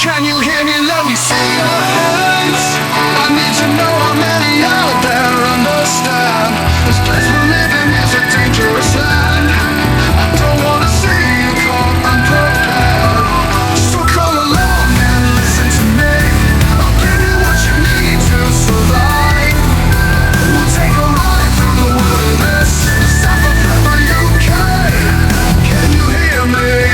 Can you hear me? Let me see your hands. I need to know how many out there understand. This place we're living is a dangerous land. I don't wanna see you caught unprepared. So come along and listen to me. I'll give you what you need to survive. We'll take a ride through the wilderness. South of the UK. Can you hear me?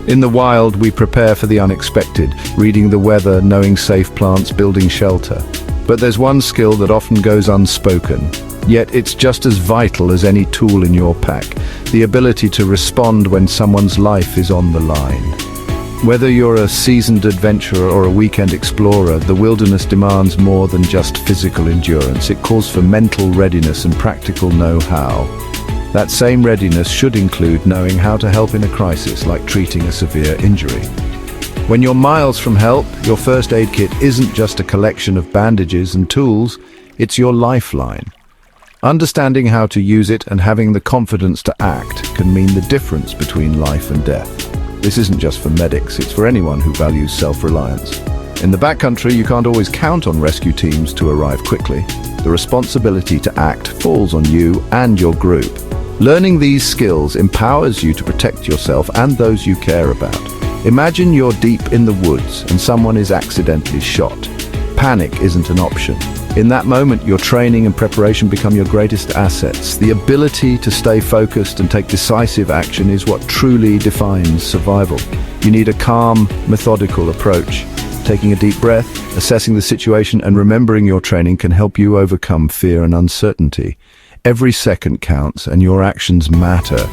In the wild, we prepare for the unexpected, reading the weather, knowing safe plants, building shelter. But there's one skill that often goes unspoken, yet it's just as vital as any tool in your pack: the ability to respond when someone's life is on the line. Whether you're a seasoned adventurer or a weekend explorer, the wilderness demands more than just physical endurance. It calls for mental readiness and practical know-how. That same readiness should include knowing how to help in a crisis, like treating a severe injury. When you're miles from help, your first aid kit isn't just a collection of bandages and tools, it's your lifeline. Understanding how to use it and having the confidence to act can mean the difference between life and death. This isn't just for medics, it's for anyone who values self-reliance. In the backcountry, you can't always count on rescue teams to arrive quickly. The responsibility to act falls on you and your group. Learning these skills empowers you to protect yourself and those you care about. Imagine you're deep in the woods and someone is accidentally shot. Panic isn't an option. In that moment, your training and preparation become your greatest assets. The ability to stay focused and take decisive action is what truly defines survival. You need a calm, methodical approach. Taking a deep breath, assessing the situation, and remembering your training can help you overcome fear and uncertainty. Every second counts, and your actions matter.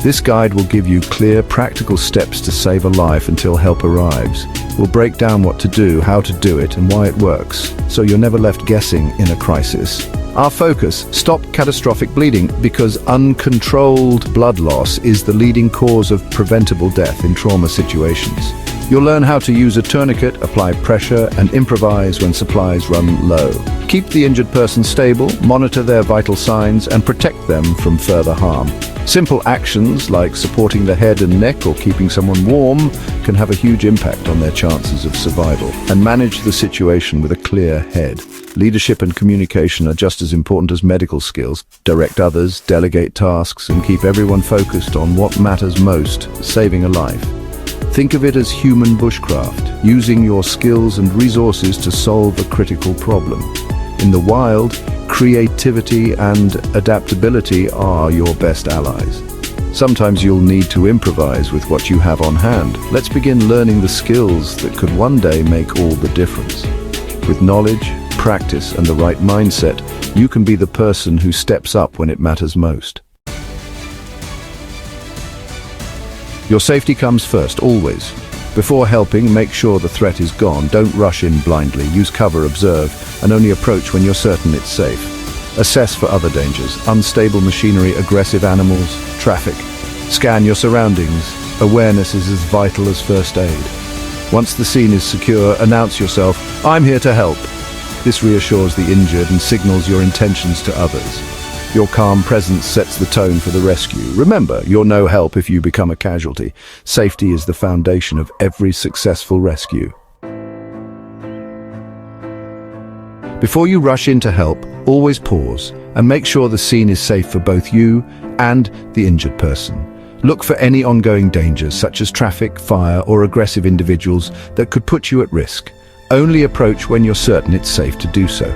This guide will give you clear, practical steps to save a life until help arrives. We'll break down what to do, how to do it, and why it works, so you're never left guessing in a crisis. Our focus: stop catastrophic bleeding, because uncontrolled blood loss is the leading cause of preventable death in trauma situations. You'll learn how to use a tourniquet, apply pressure, and improvise when supplies run low. Keep the injured person stable, monitor their vital signs, and protect them from further harm. Simple actions like supporting the head and neck or keeping someone warm can have a huge impact on their chances of survival. And manage the situation with a clear head. Leadership and communication are just as important as medical skills. Direct others, delegate tasks, and keep everyone focused on what matters most: saving a life. Think of it as human bushcraft, using your skills and resources to solve a critical problem. In the wild, creativity and adaptability are your best allies. Sometimes you'll need to improvise with what you have on hand. Let's begin learning the skills that could one day make all the difference. With knowledge, practice, and the right mindset, you can be the person who steps up when it matters most. Your safety comes first, always. Before helping, make sure the threat is gone. Don't rush in blindly. Use cover, observe, and only approach when you're certain it's safe. Assess for other dangers: unstable machinery, aggressive animals, traffic. Scan your surroundings. Awareness is as vital as first aid. Once the scene is secure, announce yourself: "I'm here to help." This reassures the injured and signals your intentions to others. Your calm presence sets the tone for the rescue. Remember, you're no help if you become a casualty. Safety is the foundation of every successful rescue. Before you rush in to help, always pause and make sure the scene is safe for both you and the injured person. Look for any ongoing dangers, such as traffic, fire, or aggressive individuals that could put you at risk. Only approach when you're certain it's safe to do so.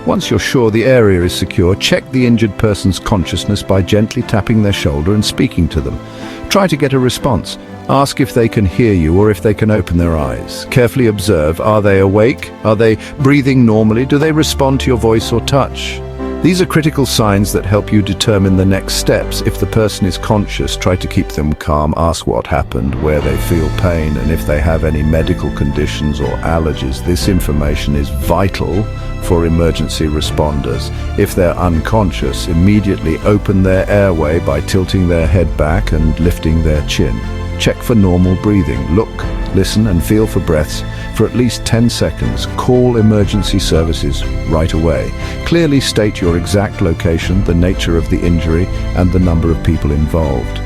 Once you're sure the area is secure, check the injured person's consciousness by gently tapping their shoulder and speaking to them. Try to get a response. Ask if they can hear you or if they can open their eyes. Carefully observe: are they awake? Are they breathing normally? Do they respond to your voice or touch? These are critical signs that help you determine the next steps. If the person is conscious, try to keep them calm. Ask what happened, where they feel pain, and if they have any medical conditions or allergies. This information is vital for emergency responders. If they're unconscious, immediately open their airway by tilting their head back and lifting their chin. Check for normal breathing. Look Listen and feel for breaths for at least 10 seconds. Call emergency services right away. Clearly state your exact location, the nature of the injury, and the number of people involved.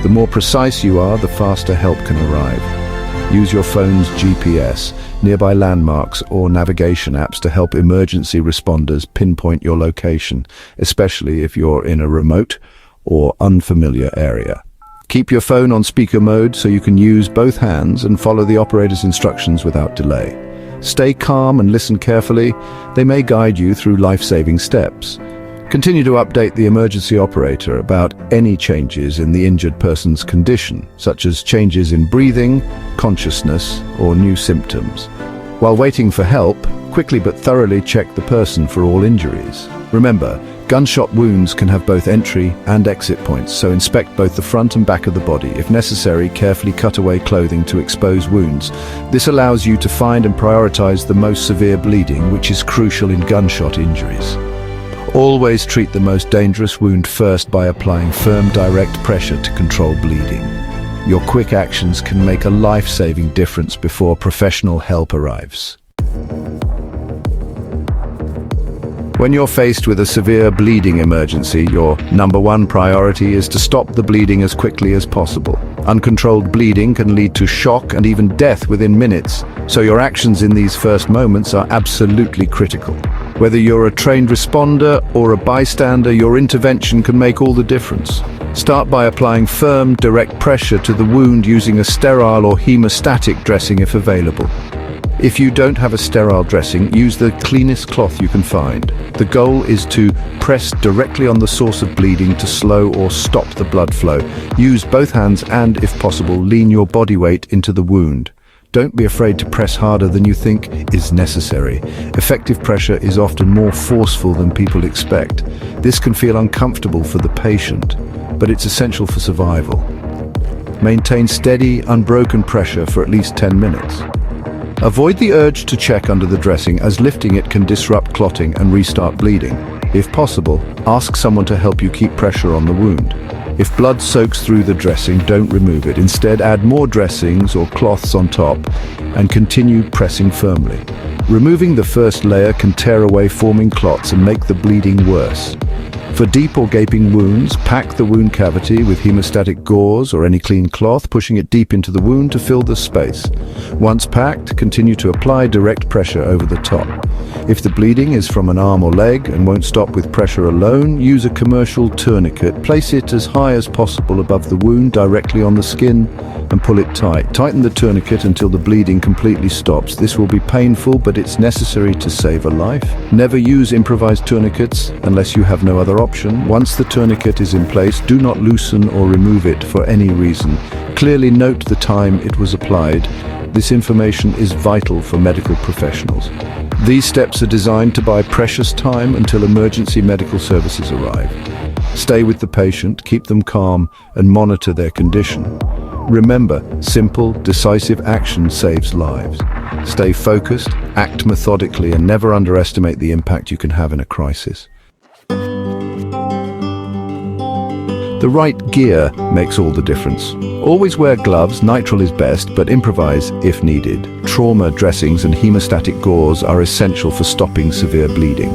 The more precise you are, the faster help can arrive. Use your phone's GPS, nearby landmarks, or navigation apps to help emergency responders pinpoint your location, especially if you're in a remote or unfamiliar area. Keep your phone on speaker mode so you can use both hands and follow the operator's instructions without delay. Stay calm and listen carefully. They may guide you through life-saving steps. Continue to update the emergency operator about any changes in the injured person's condition, such as changes in breathing, consciousness, or new symptoms. While waiting for help, quickly but thoroughly check the person for all injuries. Remember, gunshot wounds can have both entry and exit points, so inspect both the front and back of the body. If necessary, carefully cut away clothing to expose wounds. This allows you to find and prioritize the most severe bleeding, which is crucial in gunshot injuries. Always treat the most dangerous wound first by applying firm direct pressure to control bleeding. Your quick actions can make a life-saving difference before professional help arrives. When you're faced with a severe bleeding emergency, your number one priority is to stop the bleeding as quickly as possible. Uncontrolled bleeding can lead to shock and even death within minutes, so your actions in these first moments are absolutely critical. Whether you're a trained responder or a bystander, your intervention can make all the difference. Start by applying firm, direct pressure to the wound using a sterile or hemostatic dressing if available. If you don't have a sterile dressing, use the cleanest cloth you can find. The goal is to press directly on the source of bleeding to slow or stop the blood flow. Use both hands and, if possible, lean your body weight into the wound. Don't be afraid to press harder than you think is necessary. Effective pressure is often more forceful than people expect. This can feel uncomfortable for the patient, but it's essential for survival. Maintain steady, unbroken pressure for at least 10 minutes. Avoid the urge to check under the dressing, as lifting it can disrupt clotting and restart bleeding. If possible, ask someone to help you keep pressure on the wound. If blood soaks through the dressing, don't remove it. Instead, add more dressings or cloths on top and continue pressing firmly. Removing the first layer can tear away forming clots and make the bleeding worse. For deep or gaping wounds, pack the wound cavity with hemostatic gauze or any clean cloth, pushing it deep into the wound to fill the space. Once packed, continue to apply direct pressure over the top. If the bleeding is from an arm or leg and won't stop with pressure alone, use a commercial tourniquet. Place it as high as possible above the wound, directly on the skin, and pull it tight. Tighten the tourniquet until the bleeding completely stops. This will be painful, but it's necessary to save a life. Never use improvised tourniquets unless you have no other option. Once the tourniquet is in place, do not loosen or remove it for any reason. Clearly note the time it was applied. This information is vital for medical professionals. These steps are designed to buy precious time until emergency medical services arrive. Stay with the patient, keep them calm, and monitor their condition. Remember, simple, decisive action saves lives. Stay focused, act methodically, and never underestimate the impact you can have in a crisis. The right gear makes all the difference. Always wear gloves. Nitrile is best, but improvise if needed. Trauma dressings and hemostatic gauze are essential for stopping severe bleeding.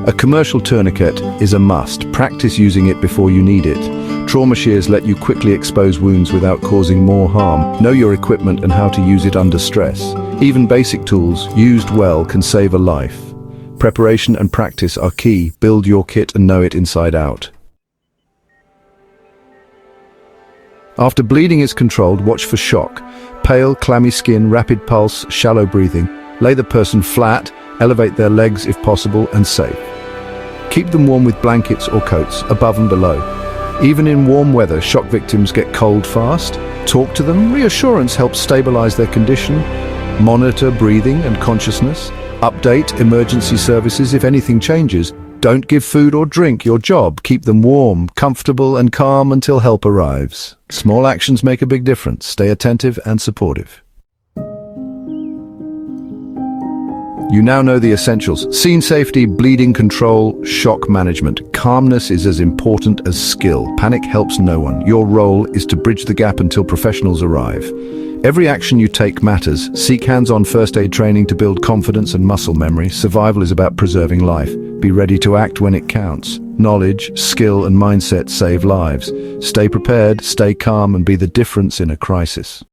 A commercial tourniquet is a must. Practice using it before you need it. Trauma shears let you quickly expose wounds without causing more harm. Know your equipment and how to use it under stress. Even basic tools, used well, can save a life. Preparation and practice are key. Build your kit and know it inside out. After bleeding is controlled, watch for shock. Pale, clammy skin, rapid pulse, shallow breathing. Lay the person flat, elevate their legs if possible, and safe. Keep them warm with blankets or coats, above and below. Even in warm weather, shock victims get cold fast. Talk to them. Reassurance helps stabilize their condition. Monitor breathing and consciousness. Update emergency services if anything changes. Don't give food or drink. Your job, keep them warm, comfortable, and calm until help arrives. Small actions make a big difference. Stay attentive and supportive. You now know the essentials: scene safety, bleeding control, shock management. Calmness is as important as skill. Panic helps no one. Your role is to bridge the gap until professionals arrive. Every action you take matters. Seek hands-on first aid training to build confidence and muscle memory. Survival is about preserving life. Be ready to act when it counts. Knowledge, skill, and mindset save lives. Stay prepared, stay calm, and be the difference in a crisis.